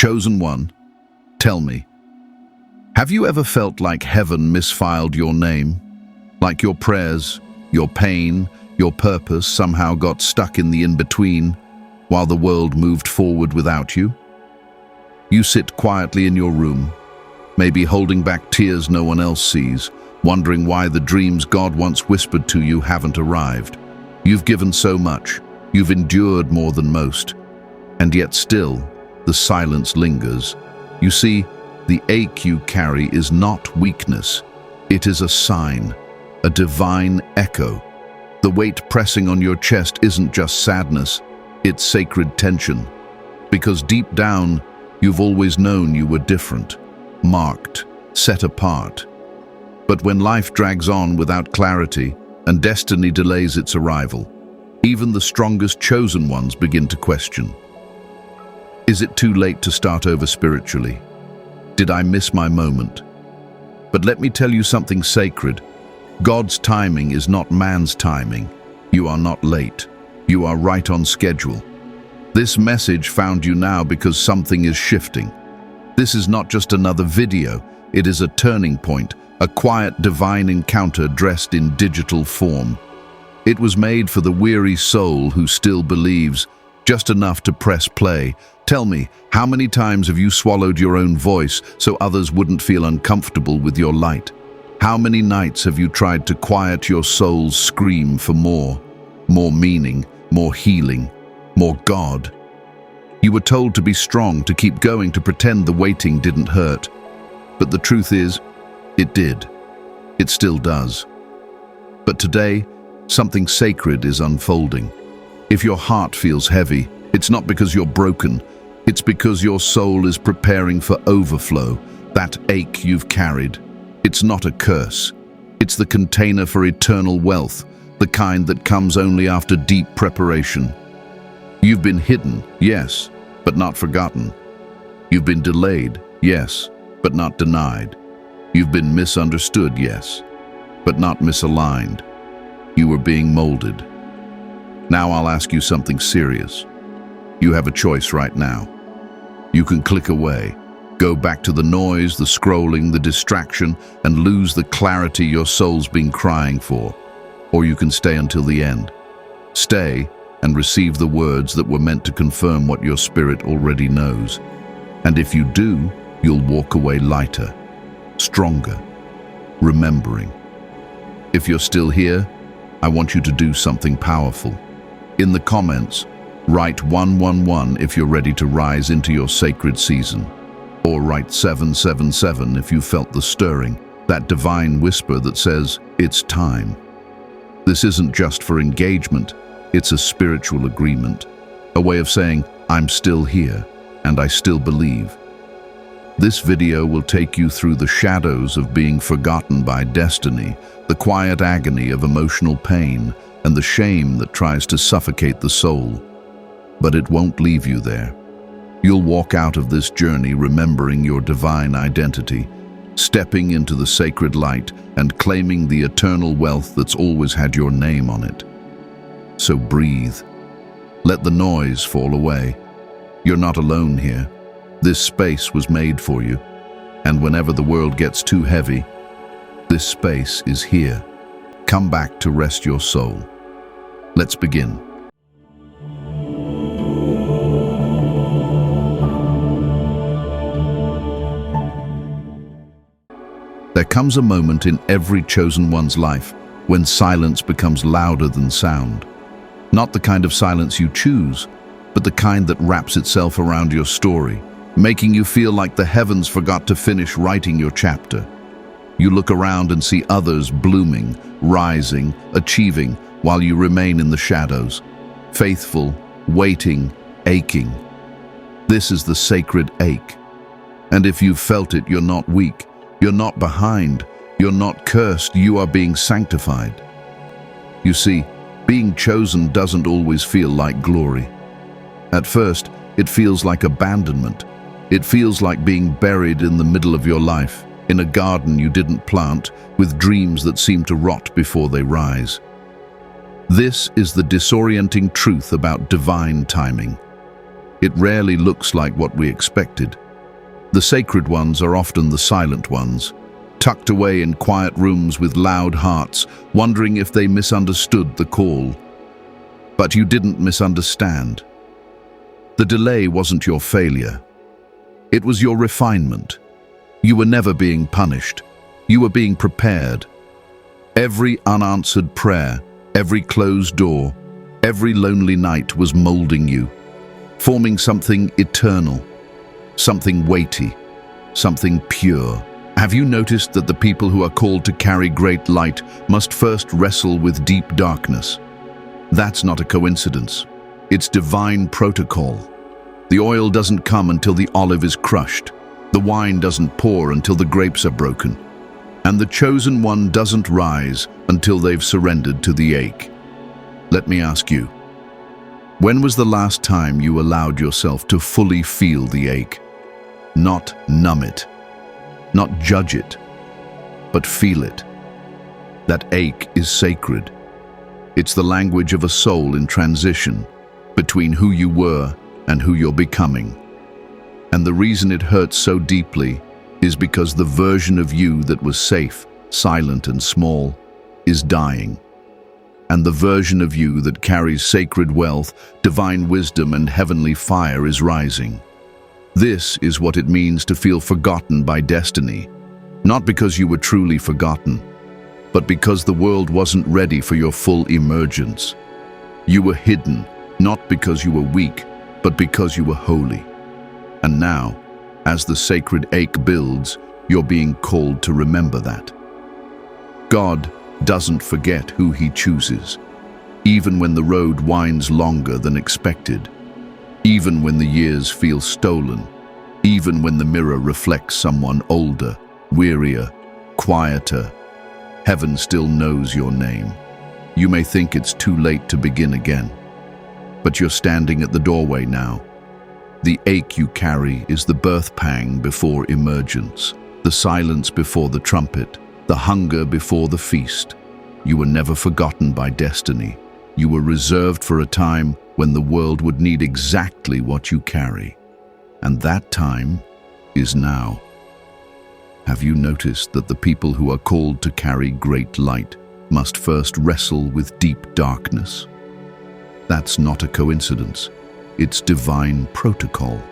Chosen one, tell me, have you ever felt like heaven misfiled your name? Like your prayers, your pain, your purpose somehow got stuck in the in-between while the world moved forward without you? You sit quietly in your room, maybe holding back tears no one else sees, wondering why the dreams God once whispered to you haven't arrived. You've given so much, you've endured more than most, and yet still, the silence lingers. You see, the ache you carry is not weakness. It is a sign, a divine echo. The weight pressing on your chest isn't just sadness, it's sacred tension. Because deep down, you've always known you were different, marked, set apart. But when life drags on without clarity and destiny delays its arrival, even the strongest chosen ones begin to question. Is it too late to start over spiritually? Did I miss my moment? But let me tell you something sacred. God's timing is not man's timing. You are not late. You are right on schedule. This message found you now because something is shifting. This is not just another video. It is a turning point, a quiet divine encounter dressed in digital form. It was made for the weary soul who still believes, just enough to press play. Tell me, how many times have you swallowed your own voice so others wouldn't feel uncomfortable with your light? How many nights have you tried to quiet your soul's scream for more meaning, more healing, more God? You were told to be strong, to keep going, to pretend the waiting didn't hurt. But the truth is, it did. It still does. But today, something sacred is unfolding. If your heart feels heavy, it's not because you're broken. It's because your soul is preparing for overflow, that ache you've carried. It's not a curse. It's the container for eternal wealth, the kind that comes only after deep preparation. You've been hidden, yes, but not forgotten. You've been delayed, yes, but not denied. You've been misunderstood, yes, but not misaligned. You were being molded. Now I'll ask you something serious. You have a choice right now. You can click away, go back to the noise, the scrolling, the distraction, and lose the clarity your soul's been crying for. Or you can stay until the end. Stay and receive the words that were meant to confirm what your spirit already knows. And if you do, you'll walk away lighter, stronger, remembering. If you're still here, I want you to do something powerful. In the comments, write 111 if you're ready to rise into your sacred season. Or write 777 if you felt the stirring, that divine whisper that says, it's time. This isn't just for engagement, it's a spiritual agreement, a way of saying, I'm still here, and I still believe. This video will take you through the shadows of being forgotten by destiny, the quiet agony of emotional pain, and the shame that tries to suffocate the soul. But it won't leave you there. You'll walk out of this journey remembering your divine identity, stepping into the sacred light and claiming the eternal wealth that's always had your name on it. So breathe. Let the noise fall away. You're not alone here. This space was made for you. And whenever the world gets too heavy, this space is here. Come back to rest your soul. Let's begin. There comes a moment in every chosen one's life when silence becomes louder than sound. Not the kind of silence you choose, but the kind that wraps itself around your story, making you feel like the heavens forgot to finish writing your chapter. You look around and see others blooming, rising, achieving, while you remain in the shadows, faithful, waiting, aching. This is the sacred ache. And if you've felt it, you're not weak. You're not behind. You're not cursed. You are being sanctified. You see, being chosen doesn't always feel like glory. At first, it feels like abandonment. It feels like being buried in the middle of your life, in a garden you didn't plant, with dreams that seem to rot before they rise. This is the disorienting truth about divine timing. it rarely looks like what we expected. The sacred ones are often the silent ones, tucked away in quiet rooms with loud hearts, wondering if they misunderstood the call. But you didn't misunderstand. The delay wasn't your failure. It was your refinement. You were never being punished. You were being prepared. Every unanswered prayer, every closed door, every lonely night was molding you, forming something eternal, something weighty, something pure. Have you noticed that the people who are called to carry great light must first wrestle with deep darkness? That's not a coincidence. It's divine protocol. The oil doesn't come until the olive is crushed. The wine doesn't pour until the grapes are broken. And the chosen one doesn't rise until they've surrendered to the ache. Let me ask you, when was the last time you allowed yourself to fully feel the ache? Not numb it, not judge it, but feel it. That ache is sacred. It's the language of a soul in transition between who you were and who you're becoming. And the reason it hurts so deeply is because the version of you that was safe, silent, and small is dying. And the version of you that carries sacred wealth, divine wisdom, and heavenly fire is rising. This is what it means to feel forgotten by destiny, not because you were truly forgotten, but because the world wasn't ready for your full emergence. You were hidden, not because you were weak, but because you were holy. And now, as the sacred ache builds, you're being called to remember that. God doesn't forget who He chooses, even when the road winds longer than expected, even when the years feel stolen, even when the mirror reflects someone older, wearier, quieter. Heaven still knows your name. You may think it's too late to begin again, but you're standing at the doorway now. The ache you carry is the birth pang before emergence, the silence before the trumpet, the hunger before the feast. You were never forgotten by destiny. You were reserved for a time when the world would need exactly what you carry. And that time is now. Have you noticed that the people who are called to carry great light must first wrestle with deep darkness? That's not a coincidence. It's divine protocol.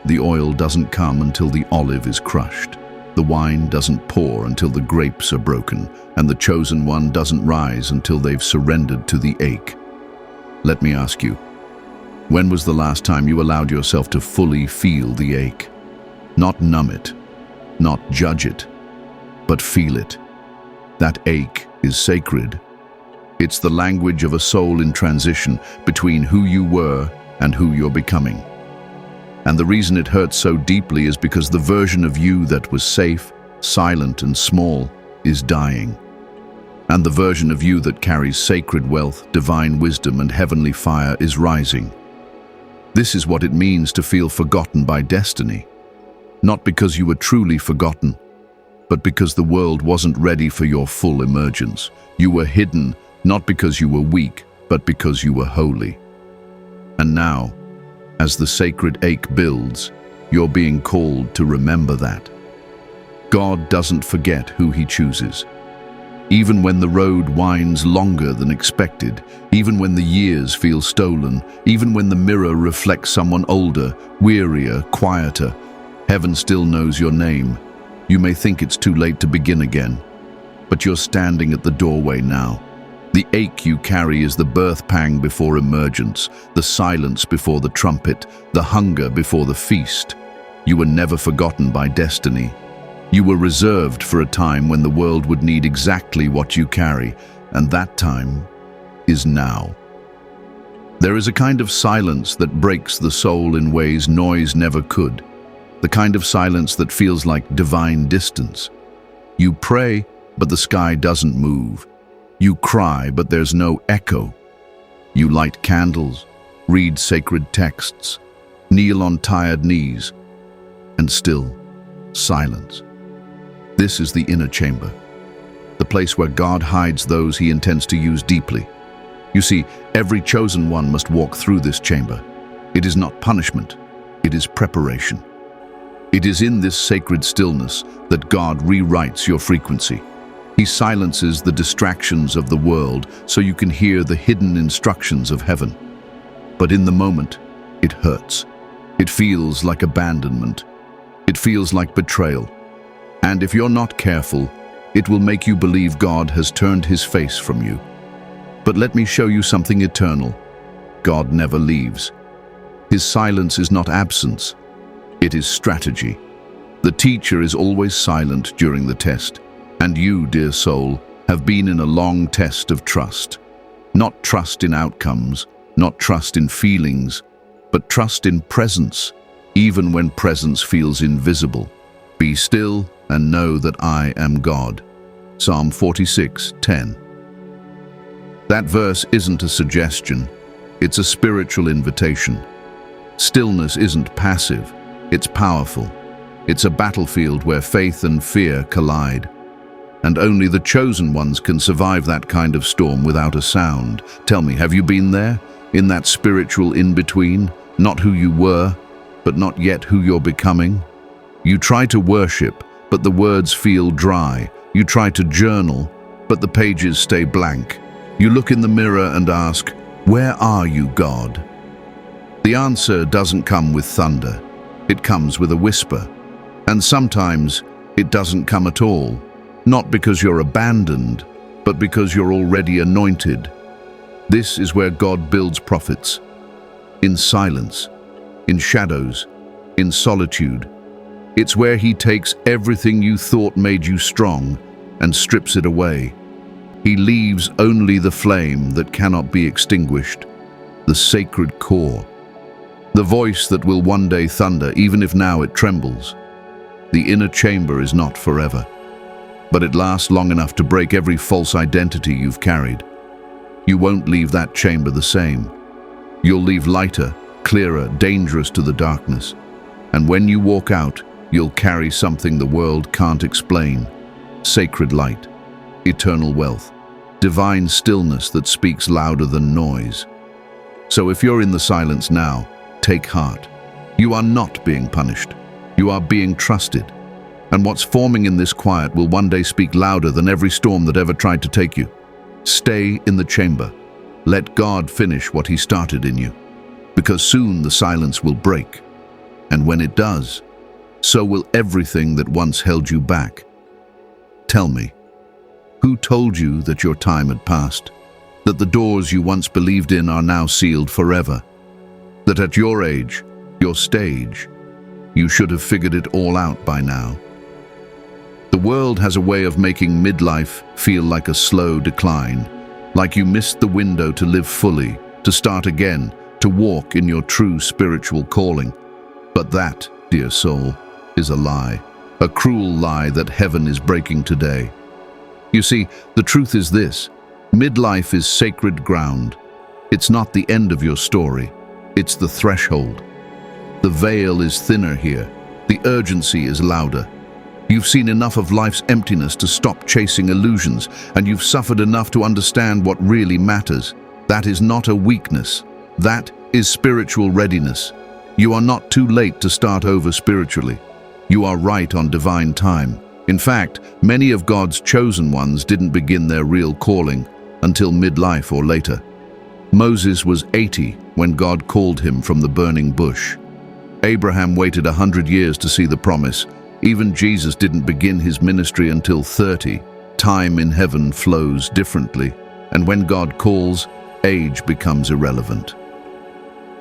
The oil doesn't come until the olive is crushed. The wine doesn't pour until the grapes are broken, and the chosen one doesn't rise until they've surrendered to the ache. Let me ask you, when was the last time you allowed yourself to fully feel the ache? Not numb it, not judge it, but feel it. That ache is sacred. It's the language of a soul in transition between who you were and who you're becoming. And the reason it hurts so deeply is because the version of you that was safe, silent, and small is dying. And the version of you that carries sacred wealth, divine wisdom, and heavenly fire is rising. This is what it means to feel forgotten by destiny. Not because you were truly forgotten, but because the world wasn't ready for your full emergence. You were hidden, not because you were weak, but because you were holy. And now, as the sacred ache builds, you're being called to remember that. God doesn't forget who He chooses. Even when the road winds longer than expected, even when the years feel stolen, even when the mirror reflects someone older, wearier, quieter, heaven still knows your name. You may think it's too late to begin again, but you're standing at the doorway now. The ache you carry is the birth pang before emergence, the silence before the trumpet, the hunger before the feast. You were never forgotten by destiny. You were reserved for a time when the world would need exactly what you carry, and that time is now. There is a kind of silence that breaks the soul in ways noise never could, the kind of silence that feels like divine distance. You pray, but the sky doesn't move. You cry, but there's no echo. You light candles, read sacred texts, kneel on tired knees, and still silence. This is the inner chamber, the place where God hides those He intends to use deeply. You see, every chosen one must walk through this chamber. It is not punishment, it is preparation. It is in this sacred stillness that God rewrites your frequency. He silences the distractions of the world so you can hear the hidden instructions of heaven. But in the moment, it hurts. It feels like abandonment. It feels like betrayal. And if you're not careful, it will make you believe God has turned his face from you. But let me show you something eternal. God never leaves. His silence is not absence. It is strategy. The teacher is always silent during the test, and you, dear soul, have been in a long test of trust. Not trust in outcomes, not trust in feelings, but trust in presence, even when presence feels invisible. Be still and know that I am God. Psalm 46:10. That verse isn't a suggestion, it's a spiritual invitation. Stillness isn't passive. It's powerful. It's a battlefield where faith and fear collide. And only the chosen ones can survive that kind of storm without a sound. Tell me, have you been there? In that spiritual in-between? Not who you were, but not yet who you're becoming? You try to worship, but the words feel dry. You try to journal, but the pages stay blank. You look in the mirror and ask, "Where are you, God?" The answer doesn't come with thunder. It comes with a whisper. And sometimes it doesn't come at all. Not because you're abandoned, but because you're already anointed. This is where God builds prophets. In silence, in shadows, in solitude. It's where he takes everything you thought made you strong and strips it away. He leaves only the flame that cannot be extinguished, the sacred core. The voice that will one day thunder, even if now it trembles. The inner chamber is not forever, but it lasts long enough to break every false identity you've carried. You won't leave that chamber the same. You'll leave lighter, clearer, dangerous to the darkness. And when you walk out, you'll carry something the world can't explain. Sacred light, eternal wealth, divine stillness that speaks louder than noise. So if you're in the silence now, take heart. You are not being punished. You are being trusted. And what's forming in this quiet will one day speak louder than every storm that ever tried to take you. Stay in the chamber. Let God finish what he started in you. Because soon the silence will break. And when it does, so will everything that once held you back. Tell me, who told you that your time had passed? That the doors you once believed in are now sealed forever? That at your age, your stage, you should have figured it all out by now. The world has a way of making midlife feel like a slow decline, like you missed the window to live fully, to start again, to walk in your true spiritual calling. But that, dear soul, is a lie, a cruel lie that heaven is breaking today. You see, the truth is this: midlife is sacred ground. It's not the end of your story. It's the threshold. The veil is thinner here. The urgency is louder. You've seen enough of life's emptiness to stop chasing illusions, and you've suffered enough to understand what really matters. That is not a weakness. That is spiritual readiness. You are not too late to start over spiritually. You are right on divine time. In fact, many of God's chosen ones didn't begin their real calling until midlife or later. Moses was 80 when God called him from the burning bush. Abraham waited 100 years to see the promise. Even Jesus didn't begin his ministry until 30. Time in heaven flows differently, and when God calls, age becomes irrelevant.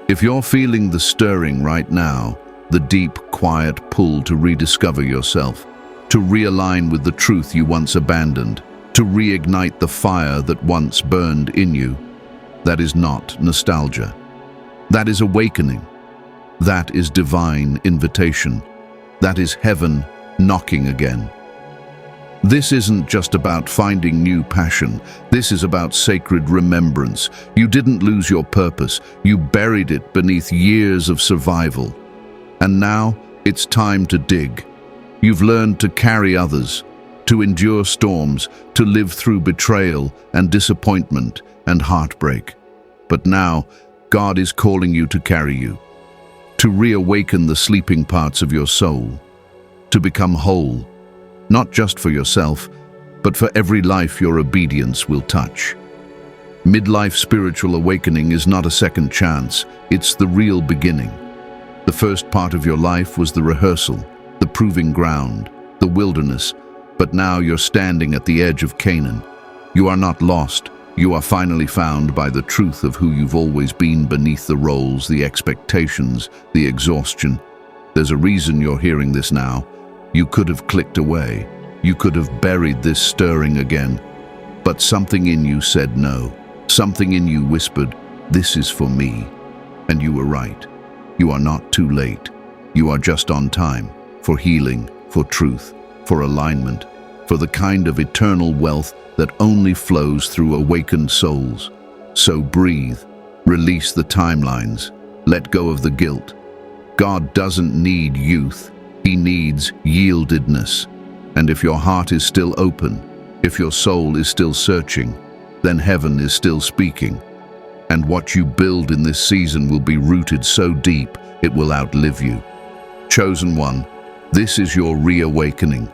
If you're feeling the stirring right now, the deep, quiet pull to rediscover yourself, to realign with the truth you once abandoned, to reignite the fire that once burned in you, that is not nostalgia. That is awakening. That is divine invitation. That is heaven knocking again. This isn't just about finding new passion. This is about sacred remembrance. You didn't lose your purpose. You buried it beneath years of survival. And now it's time to dig. You've learned to carry others, to endure storms, to live through betrayal and disappointment and heartbreak. But now God is calling you to carry you, to reawaken the sleeping parts of your soul, to become whole, not just for yourself, but for every life your obedience will touch. Midlife spiritual awakening is not a second chance, it's the real beginning. The first part of your life was the rehearsal, the proving ground, the wilderness, but now you're standing at the edge of Canaan. You are not lost, you are finally found by the truth of who you've always been beneath the roles, the expectations, the exhaustion. There's a reason you're hearing this now. You could have clicked away. You could have buried this stirring again. But something in you said no. Something in you whispered, "This is for me." And you were right. You are not too late. You are just on time, for healing, for truth, for alignment, for the kind of eternal wealth that only flows through awakened souls. So breathe, release the timelines, let go of the guilt. God doesn't need youth, He needs yieldedness. And if your heart is still open, if your soul is still searching, then heaven is still speaking. And what you build in this season will be rooted so deep, it will outlive you. Chosen one, this is your reawakening.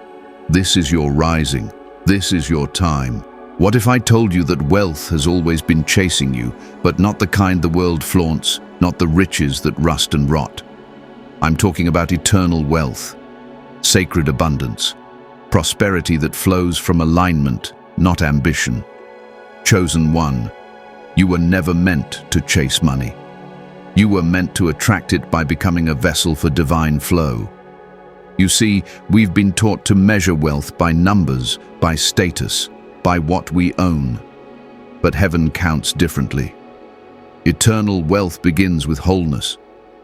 This is your rising. This is your time. What if I told you that wealth has always been chasing you, but not the kind the world flaunts, not the riches that rust and rot? I'm talking about eternal wealth, sacred abundance, prosperity that flows from alignment, not ambition. Chosen one, you were never meant to chase money. You were meant to attract it by becoming a vessel for divine flow. You see, we've been taught to measure wealth by numbers, by status, by what we own. But heaven counts differently. Eternal wealth begins with wholeness,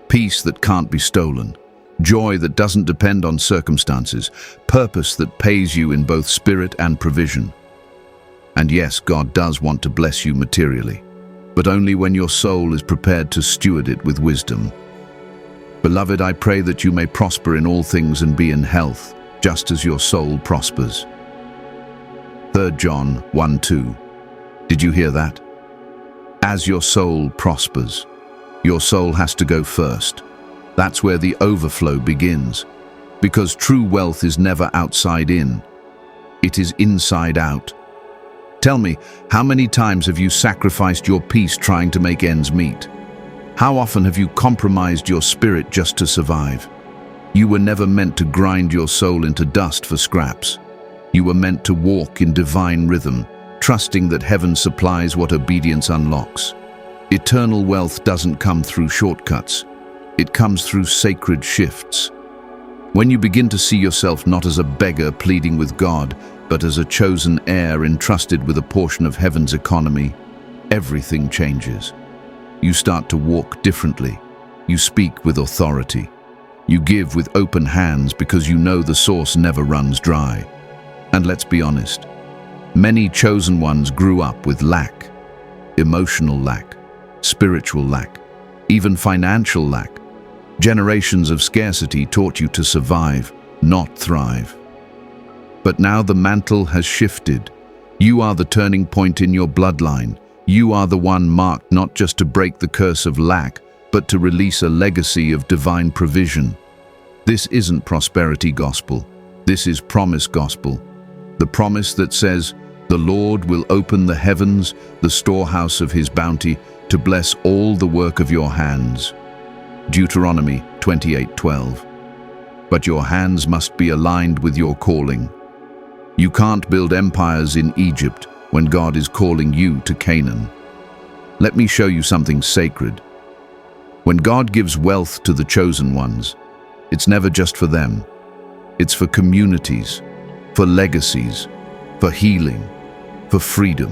peace that can't be stolen, joy that doesn't depend on circumstances, purpose that pays you in both spirit and provision. And yes, God does want to bless you materially, but only when your soul is prepared to steward it with wisdom. Beloved, I pray that you may prosper in all things and be in health, just as your soul prospers. 3 John 1:2. Did you hear that? As your soul prospers, your soul has to go first. That's where the overflow begins, because true wealth is never outside in. It is inside out. Tell me, how many times have you sacrificed your peace trying to make ends meet? How often have you compromised your spirit just to survive? You were never meant to grind your soul into dust for scraps. You were meant to walk in divine rhythm, trusting that heaven supplies what obedience unlocks. Eternal wealth doesn't come through shortcuts. It comes through sacred shifts. When you begin to see yourself not as a beggar pleading with God, but as a chosen heir entrusted with a portion of heaven's economy, everything changes. You start to walk differently. You speak with authority. You give with open hands because you know the source never runs dry. And let's be honest, many chosen ones grew up with lack, emotional lack, spiritual lack, even financial lack. Generations of scarcity taught you to survive, not thrive. But now the mantle has shifted. You are the turning point in your bloodline. You are the one marked not just to break the curse of lack, but to release a legacy of divine provision. This isn't prosperity gospel. This is promise gospel. The promise that says, "The Lord will open the heavens, the storehouse of His bounty, to bless all the work of your hands." Deuteronomy 28:12. But your hands must be aligned with your calling. You can't build empires in Egypt when God is calling you to Canaan. Let me show you something sacred. When God gives wealth to the chosen ones, it's never just for them. It's for communities, for legacies, for healing, for freedom.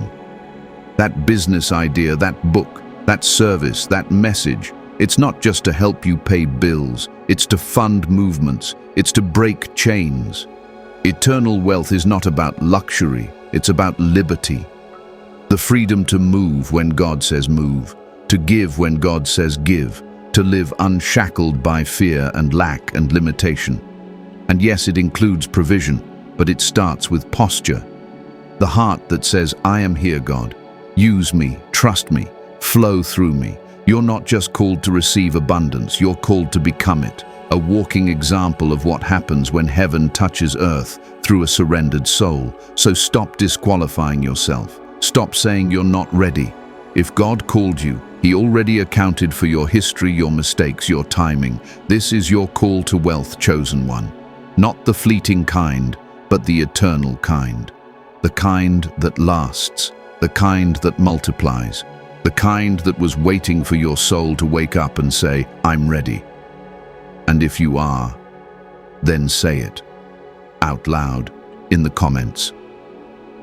That business idea, that book, that service, that message, it's not just to help you pay bills, it's to fund movements, it's to break chains. Eternal wealth is not about luxury, it's about liberty. The freedom to move when God says move, to give when God says give, to live unshackled by fear and lack and limitation. And yes, it includes provision, but it starts with posture. The heart that says, "I am here, God. Use me, trust me, flow through me." You're not just called to receive abundance, you're called to become it, a walking example of what happens when heaven touches earth through a surrendered soul. So stop disqualifying yourself. Stop saying you're not ready. If God called you, He already accounted for your history, your mistakes, your timing. This is your call to wealth, chosen one. Not the fleeting kind, but the eternal kind. The kind that lasts, the kind that multiplies, the kind that was waiting for your soul to wake up and say, I'm ready. And if you are, then say it, out loud, in the comments.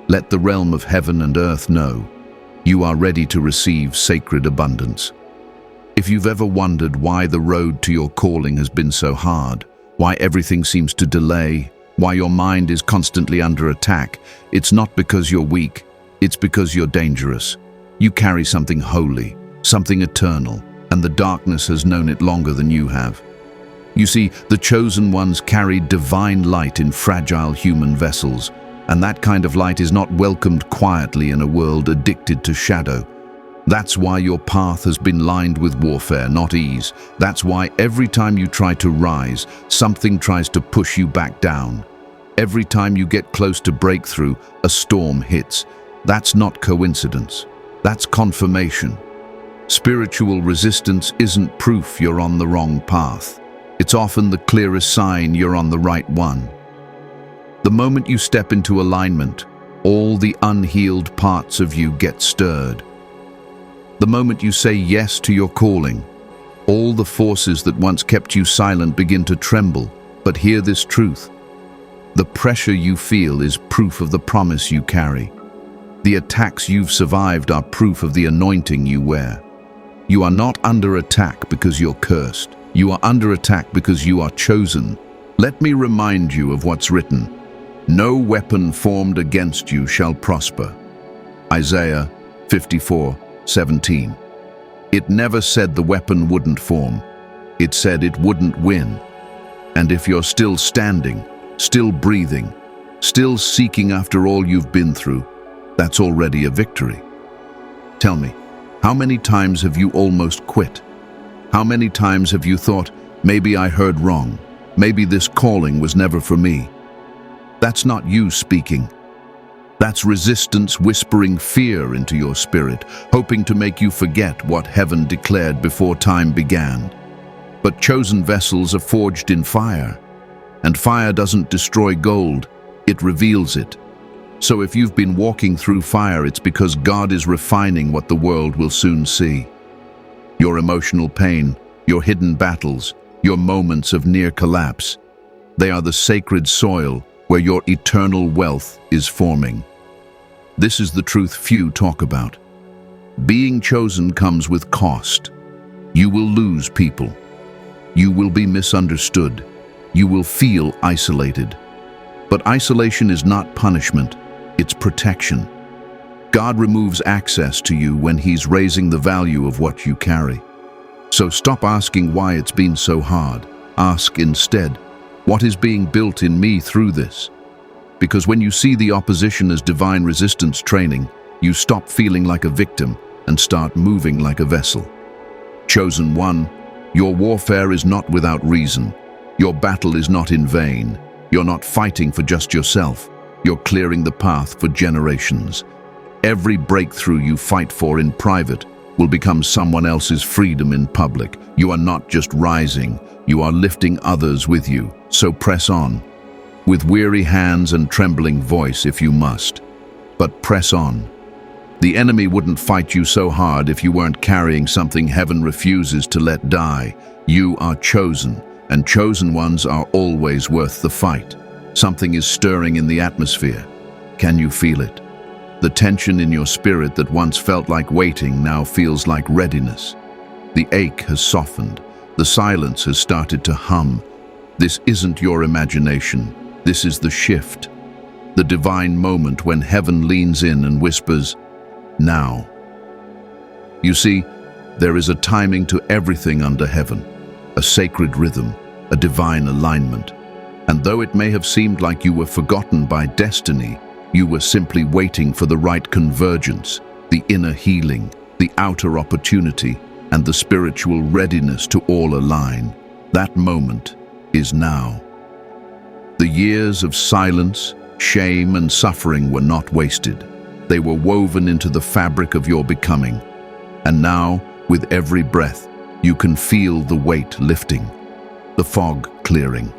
Let the realm of heaven and earth know you are ready to receive sacred abundance. If you've ever wondered why the road to your calling has been so hard, why everything seems to delay, why your mind is constantly under attack, it's not because you're weak, it's because you're dangerous. You carry something holy, something eternal, and the darkness has known it longer than you have. You see, the chosen ones carry divine light in fragile human vessels, and that kind of light is not welcomed quietly in a world addicted to shadow. That's why your path has been lined with warfare, not ease. That's why every time you try to rise, something tries to push you back down. Every time you get close to breakthrough, a storm hits. That's not coincidence. That's confirmation. Spiritual resistance isn't proof you're on the wrong path. It's often the clearest sign you're on the right one. The moment you step into alignment, all the unhealed parts of you get stirred. The moment you say yes to your calling, all the forces that once kept you silent begin to tremble. But hear this truth. The pressure you feel is proof of the promise you carry. The attacks you've survived are proof of the anointing you wear. You are not under attack because you're cursed. You are under attack because you are chosen. Let me remind you of what's written. No weapon formed against you shall prosper. Isaiah 54:17. It never said the weapon wouldn't form. It said it wouldn't win. And if you're still standing, still breathing, still seeking after all you've been through, that's already a victory. Tell me, how many times have you almost quit? How many times have you thought, maybe I heard wrong, maybe this calling was never for me? That's not you speaking. That's resistance whispering fear into your spirit, hoping to make you forget what heaven declared before time began. But chosen vessels are forged in fire, and fire doesn't destroy gold, it reveals it. So if you've been walking through fire, it's because God is refining what the world will soon see. Your emotional pain, your hidden battles, your moments of near collapse, they are the sacred soil where your eternal wealth is forming. This is the truth few talk about. Being chosen comes with cost. You will lose people. You will be misunderstood. You will feel isolated. But isolation is not punishment, it's protection. God removes access to you when He's raising the value of what you carry. So stop asking why it's been so hard. Ask instead, what is being built in me through this? Because when you see the opposition as divine resistance training, you stop feeling like a victim and start moving like a vessel. Chosen one, your warfare is not without reason. Your battle is not in vain. You're not fighting for just yourself. You're clearing the path for generations. Every breakthrough you fight for in private will become someone else's freedom in public. You are not just rising, you are lifting others with you. So press on, with weary hands and trembling voice if you must. But press on. The enemy wouldn't fight you so hard if you weren't carrying something heaven refuses to let die. You are chosen, and chosen ones are always worth the fight. Something is stirring in the atmosphere. Can you feel it? The tension in your spirit that once felt like waiting now feels like readiness. The ache has softened. The silence has started to hum. This isn't your imagination. This is the shift. The divine moment when heaven leans in and whispers, now. You see, there is a timing to everything under heaven, a sacred rhythm, a divine alignment. And though it may have seemed like you were forgotten by destiny, you were simply waiting for the right convergence, the inner healing, the outer opportunity. and the spiritual readiness to all align. That moment is now. The years of silence, shame, and suffering were not wasted. They were woven into the fabric of your becoming. And now, with every breath, you can feel the weight lifting, the fog clearing.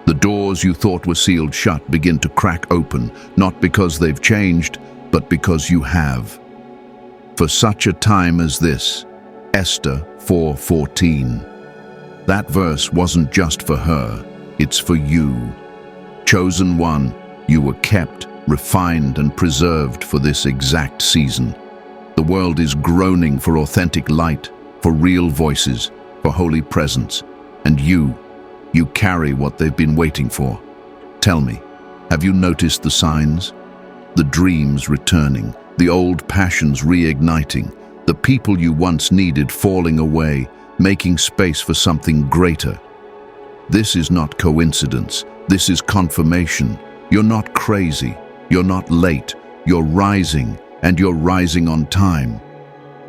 The doors you thought were sealed shut begin to crack open, not because they've changed, but because you have. For such a time as this, Esther 4:14. That verse wasn't just for her, it's for you. Chosen one, you were kept, refined, and preserved for this exact season. The world is groaning for authentic light, for real voices, for holy presence. And you carry what they've been waiting for. Tell me, have you noticed the signs? The dreams returning, the old passions reigniting, the people you once needed falling away, making space for something greater. This is not coincidence, this is confirmation. You're not crazy, you're not late, you're rising, and you're rising on time.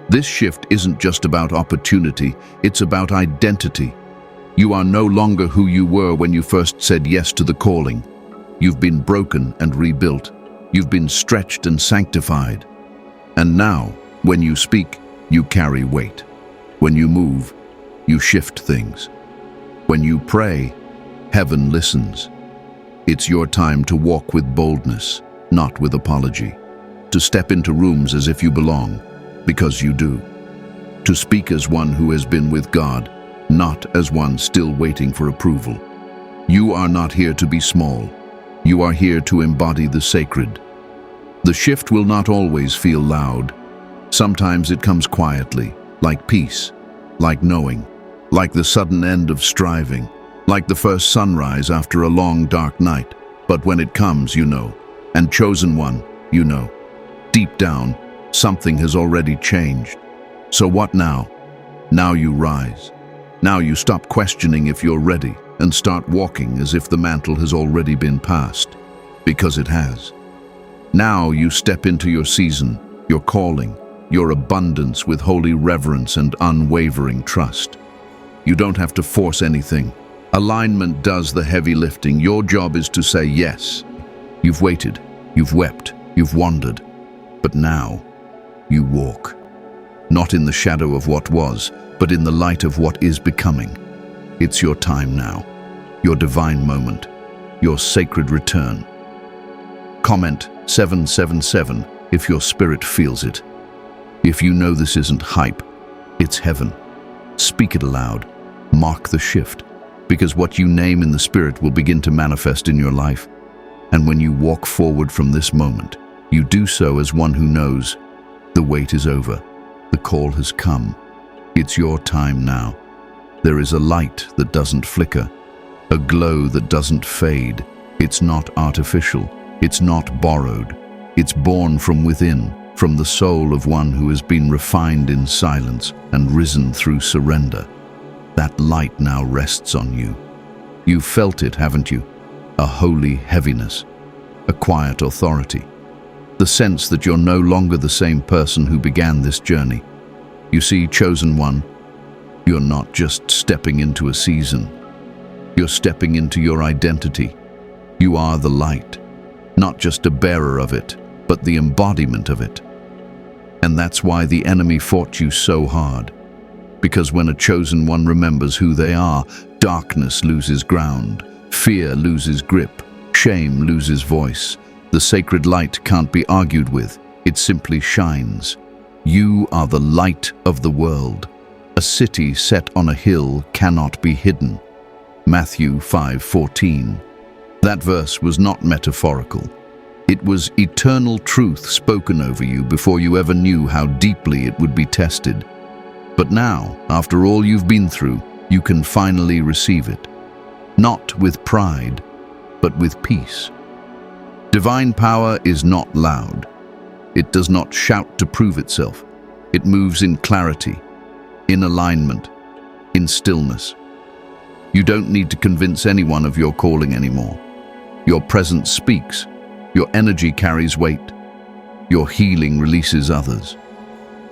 This shift isn't just about opportunity, it's about identity. You are no longer who you were when you first said yes to the calling. You've been broken and rebuilt. You've been stretched and sanctified. And now, when you speak, you carry weight. When you move, you shift things. When you pray, heaven listens. It's your time to walk with boldness, not with apology. To step into rooms as if you belong, because you do. To speak as one who has been with God, not as one still waiting for approval. You are not here to be small. You are here to embody the sacred. The shift will not always feel loud. Sometimes it comes quietly, like peace, like knowing, like the sudden end of striving, like the first sunrise after a long dark night. But when it comes, you know, and chosen one, you know. Deep down, something has already changed. So what now? Now you rise. Now you stop questioning if you're ready and start walking as if the mantle has already been passed, because it has. Now you step into your season, your calling, your abundance with holy reverence and unwavering trust. You don't have to force anything. Alignment does the heavy lifting. Your job is to say yes. You've waited, you've wept, you've wandered, but now you walk. Not in the shadow of what was, but in the light of what is becoming. It's your time now, your divine moment, your sacred return. Comment 777 if your spirit feels it. If you know this isn't hype, it's heaven. Speak it aloud, mark the shift, because what you name in the spirit will begin to manifest in your life. And when you walk forward from this moment, you do so as one who knows the wait is over, the call has come. It's your time now. There is a light that doesn't flicker, a glow that doesn't fade. It's not artificial, it's not borrowed. It's born from within, from the soul of one who has been refined in silence and risen through surrender. That light now rests on you. You've felt it, haven't you? A holy heaviness, a quiet authority. The sense that you're no longer the same person who began this journey. You see, chosen one, you're not just stepping into a season. You're stepping into your identity. You are the light, not just a bearer of it, but the embodiment of it. And that's why the enemy fought you so hard. Because when a chosen one remembers who they are, darkness loses ground, fear loses grip, shame loses voice. The sacred light can't be argued with, it simply shines. You are the light of the world. A city set on a hill cannot be hidden. Matthew 5:14. That verse was not metaphorical. It was eternal truth spoken over you before you ever knew how deeply it would be tested. But now, after all you've been through, you can finally receive it. Not with pride, but with peace. Divine power is not loud. It does not shout to prove itself. It moves in clarity, in alignment, in stillness. You don't need to convince anyone of your calling anymore. Your presence speaks. Your energy carries weight. Your healing releases others.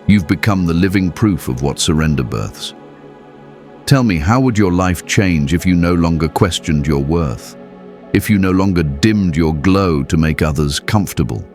You've become the living proof of what surrender births. Tell me, how would your life change if you no longer questioned your worth? If you no longer dimmed your glow to make others comfortable?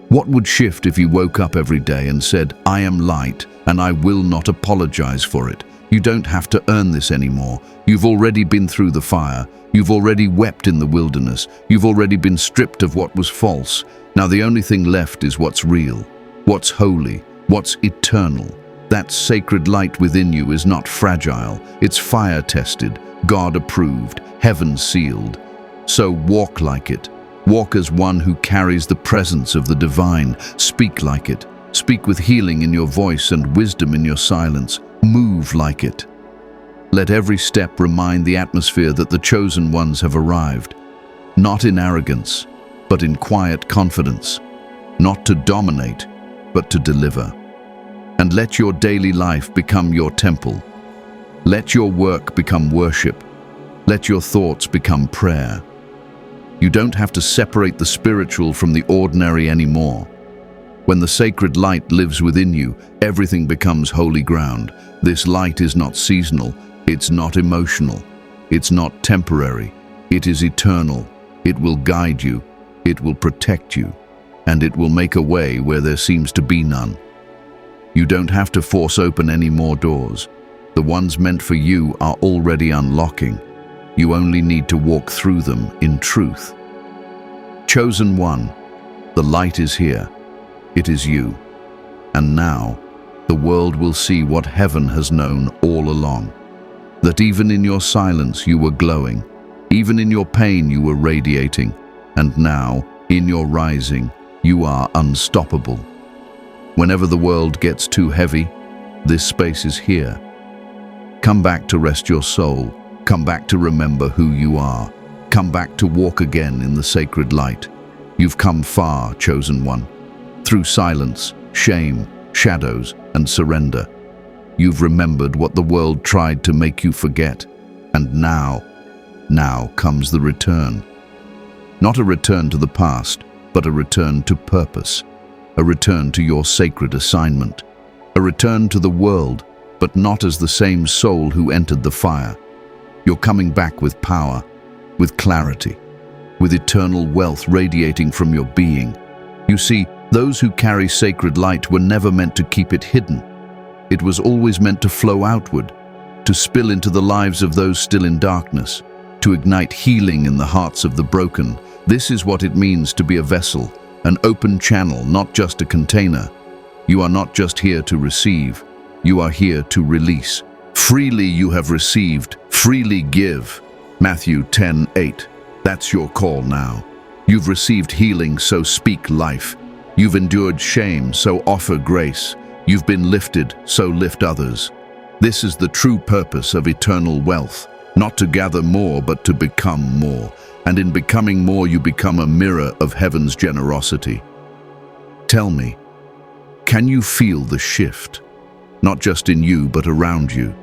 What would shift if you woke up every day and said, "I am light and I will not apologize for it"? You don't have to earn this anymore. You've already been through the fire. You've already wept in the wilderness. You've already been stripped of what was false. Now the only thing left is what's real, what's holy, what's eternal. That sacred light within you is not fragile. It's fire-tested, God-approved, heaven-sealed. So walk like it. Walk as one who carries the presence of the divine. Speak like it. Speak with healing in your voice and wisdom in your silence. Move like it. Let every step remind the atmosphere that the chosen ones have arrived. Not in arrogance, but in quiet confidence. Not to dominate, but to deliver. And let your daily life become your temple. Let your work become worship. Let your thoughts become prayer. You don't have to separate the spiritual from the ordinary anymore. When the sacred light lives within you, everything becomes holy ground. This light is not seasonal, it's not emotional, it's not temporary, it is eternal. It will guide you, it will protect you, and it will make a way where there seems to be none. You don't have to force open any more doors. The ones meant for you are already unlocking. You only need to walk through them in truth. Chosen one, the light is here. It is you. And now, the world will see what heaven has known all along. That even in your silence you were glowing. Even in your pain you were radiating. And now, in your rising, you are unstoppable. Whenever the world gets too heavy, this space is here. Come back to rest your soul. Come back to remember who you are. Come back to walk again in the sacred light. You've come far, chosen one. Through silence, shame, shadows, and surrender. You've remembered what the world tried to make you forget. And now comes the return. Not a return to the past, but a return to purpose. A return to your sacred assignment. A return to the world, but not as the same soul who entered the fire. You're coming back with power, with clarity, with eternal wealth radiating from your being. You see, those who carry sacred light were never meant to keep it hidden. It was always meant to flow outward, to spill into the lives of those still in darkness, to ignite healing in the hearts of the broken. This is what it means to be a vessel, an open channel, not just a container. You are not just here to receive, you are here to release. Freely you have received, freely give. Matthew 10:8. That's your call now. You've received healing, so speak life. You've endured shame, so offer grace. You've been lifted, so lift others. This is the true purpose of eternal wealth, not to gather more, but to become more. And in becoming more, you become a mirror of heaven's generosity. Tell me, can you feel the shift? Not just in you, but around you.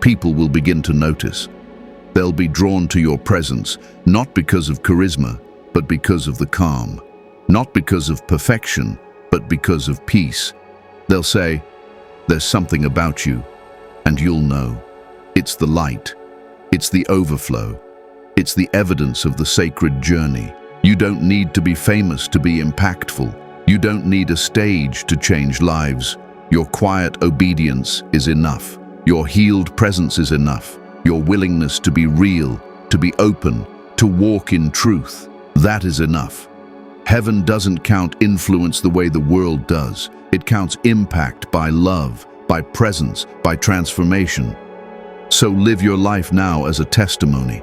People will begin to notice. They'll be drawn to your presence, not because of charisma, but because of the calm. Not because of perfection, but because of peace. They'll say, "There's something about you," and you'll know. It's the light. It's the overflow. It's the evidence of the sacred journey. You don't need to be famous to be impactful. You don't need a stage to change lives. Your quiet obedience is enough. Your healed presence is enough. Your willingness to be real, to be open, to walk in truth, that is enough. Heaven doesn't count influence the way the world does. It counts impact by love, by presence, by transformation. So live your life now as a testimony.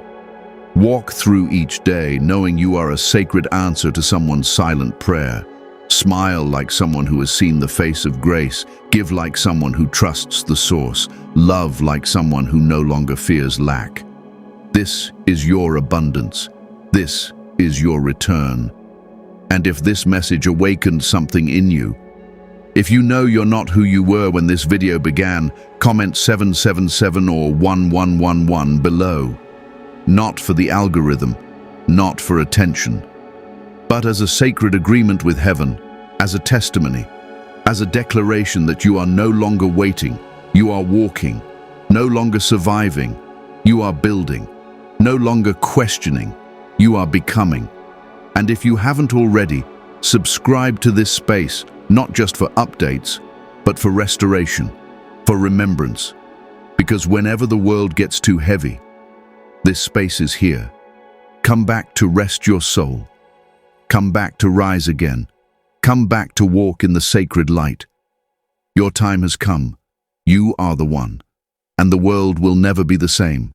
Walk through each day knowing you are a sacred answer to someone's silent prayer. Smile like someone who has seen the face of grace. Give like someone who trusts the source. Love like someone who no longer fears lack. This is your abundance. This is your return. And if this message awakened something in you, if you know you're not who you were when this video began, comment 777 or 1111 below. Not for the algorithm, not for attention, but as a sacred agreement with heaven, as a testimony, as a declaration that you are no longer waiting, you are walking, no longer surviving, you are building, no longer questioning, you are becoming. And if you haven't already, subscribe to this space, not just for updates, but for restoration, for remembrance. Because whenever the world gets too heavy, this space is here. Come back to rest your soul. Come back to rise again. Come back to walk in the sacred light. Your time has come. You are the one. And the world will never be the same.